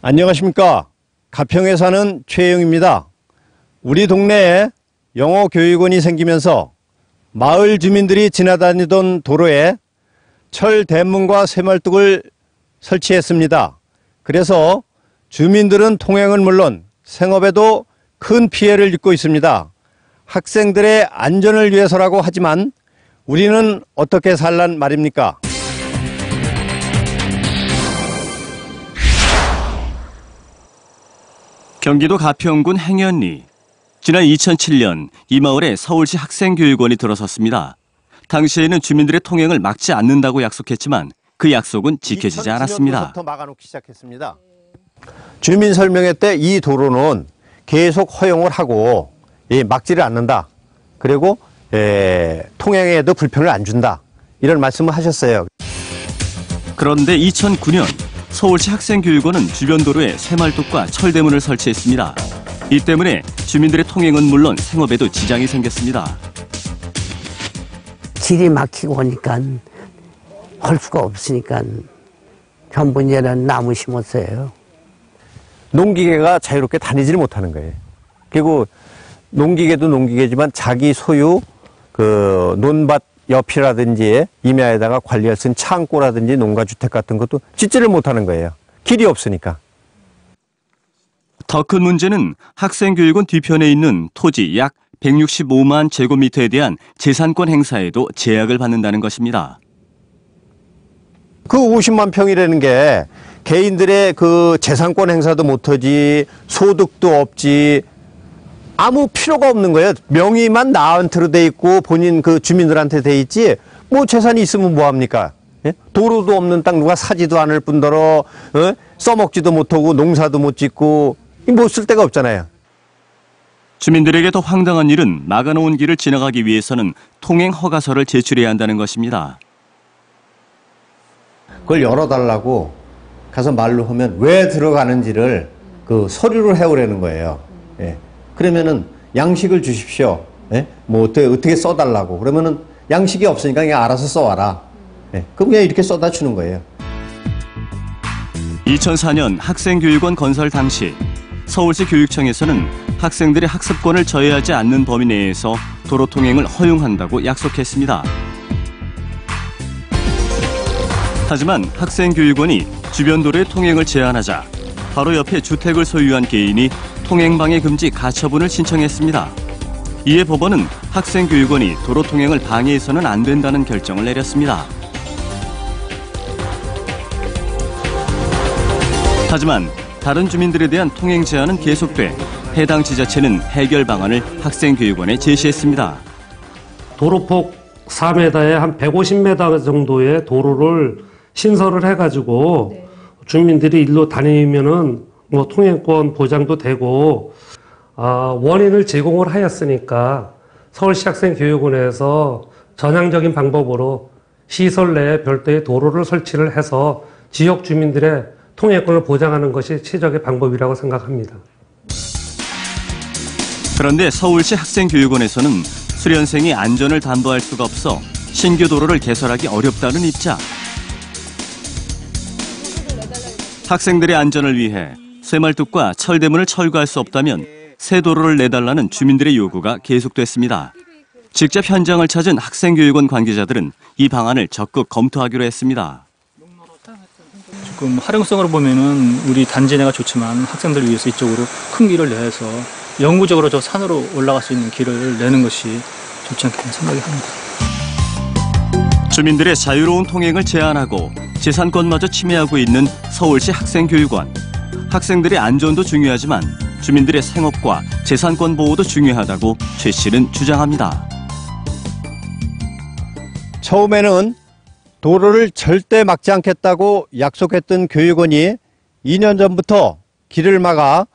안녕하십니까. 가평에 사는 최영입니다. 우리 동네에 영어 교육원이 생기면서 마을 주민들이 지나다니던 도로에 철 대문과 쇠말뚝을 설치했습니다. 그래서 주민들은 통행은 물론 생업에도 큰 피해를 입고 있습니다. 학생들의 안전을 위해서라고 하지만 우리는 어떻게 살란 말입니까? 경기도 가평군 행연리. 지난 2007년 이 마을에 서울시 학생교육원이 들어섰습니다. 당시에는 주민들의 통행을 막지 않는다고 약속했지만 그 약속은 지켜지지 않았습니다. 2007년부터 막아놓기 시작했습니다. 주민 설명회 때 이 도로는 계속 허용을 하고 막지를 않는다. 그리고 통행에도 불편을 안 준다. 이런 말씀을 하셨어요. 그런데 2009년 서울시 학생교육원은 주변 도로에 쇠말뚝과 철대문을 설치했습니다. 이 때문에 주민들의 통행은 물론 생업에도 지장이 생겼습니다. 길이 막히고 오니까 할 수가 없으니까 전부 이제는 나무 심었어요. 농기계가 자유롭게 다니지를 못하는 거예요. 그리고 농기계도 농기계지만 자기 소유 그 논밭 옆이라든지 임야에다가 관리할 수 있는 창고라든지 농가주택 같은 것도 짓지를 못하는 거예요. 길이 없으니까. 더 큰 문제는 학생교육원 뒤편에 있는 토지 약 165만 제곱미터에 대한 재산권 행사에도 제약을 받는다는 것입니다. 그 50만 평이라는 게 개인들의 그 재산권 행사도 못하지, 소득도 없지, 아무 필요가 없는 거예요. 명의만 나한테로 돼 있고 본인 그 주민들한테 돼 있지 뭐 재산이 있으면 뭐합니까? 예? 도로도 없는 땅 누가 사지도 않을 뿐더러 써먹지도 못하고 농사도 못 짓고 뭐 쓸 데가 없잖아요. 주민들에게 더 황당한 일은 막아놓은 길을 지나가기 위해서는 통행 허가서를 제출해야 한다는 것입니다. 그걸 열어달라고 가서 말로 하면 왜 들어가는지를 그 서류를 해오라는 거예요. 예. 그러면은 양식을 주십시오. 예? 뭐 어떻게 써달라고. 그러면은 양식이 없으니까 그냥 알아서 써와라. 예. 그럼 그냥 이렇게 써다 주는 거예요. 2004년 학생교육원 건설 당시 서울시 교육청에서는 학생들의 학습권을 저해하지 않는 범위 내에서 도로 통행을 허용한다고 약속했습니다. 하지만 학생교육원이 주변 도로의 통행을 제한하자 바로 옆에 주택을 소유한 개인이 통행방해 금지 가처분을 신청했습니다. 이에 법원은 학생교육원이 도로 통행을 방해해서는 안 된다는 결정을 내렸습니다. 하지만 다른 주민들에 대한 통행 제한은 계속돼 해당 지자체는 해결 방안을 학생교육원에 제시했습니다. 도로폭 4m에 한 150m 정도의 도로를 신설을 해가지고 주민들이 일로 다니면은 뭐 통행권 보장도 되고 원인을 제공을 하였으니까 서울시 학생교육원에서 전향적인 방법으로 시설 내에 별도의 도로를 설치를 해서 지역 주민들의 통행권을 보장하는 것이 최적의 방법이라고 생각합니다. 그런데 서울시 학생교육원에서는 수련생이 안전을 담보할 수가 없어 신규 도로를 개설하기 어렵다는 입장. 학생들의 안전을 위해 쇠말뚝과 철대문을 철거할 수 없다면 새 도로를 내달라는 주민들의 요구가 계속됐습니다. 직접 현장을 찾은 학생교육원 관계자들은 이 방안을 적극 검토하기로 했습니다. 지금 활용성으로 보면은 우리 단지 내가 좋지만 학생들을 위해서 이쪽으로 큰 길을 내서 영구적으로 저 산으로 올라갈 수 있는 길을 내는 것이 좋지 않겠나 생각이 합니다. 주민들의 자유로운 통행을 제한하고 재산권마저 침해하고 있는 서울시 학생교육원. 학생들의 안전도 중요하지만 주민들의 생업과 재산권 보호도 중요하다고 최 씨는 주장합니다. 처음에는 도로를 절대 막지 않겠다고 약속했던 교육원이 2년 전부터 길을 막아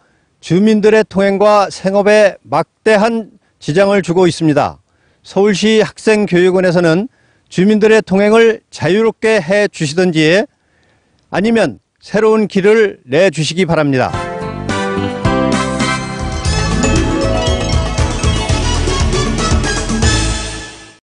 주민들의 통행과 생업에 막대한 지장을 주고 있습니다. 서울시 학생교육원에서는 주민들의 통행을 자유롭게 해 주시든지 아니면 새로운 길을 내주시기 바랍니다.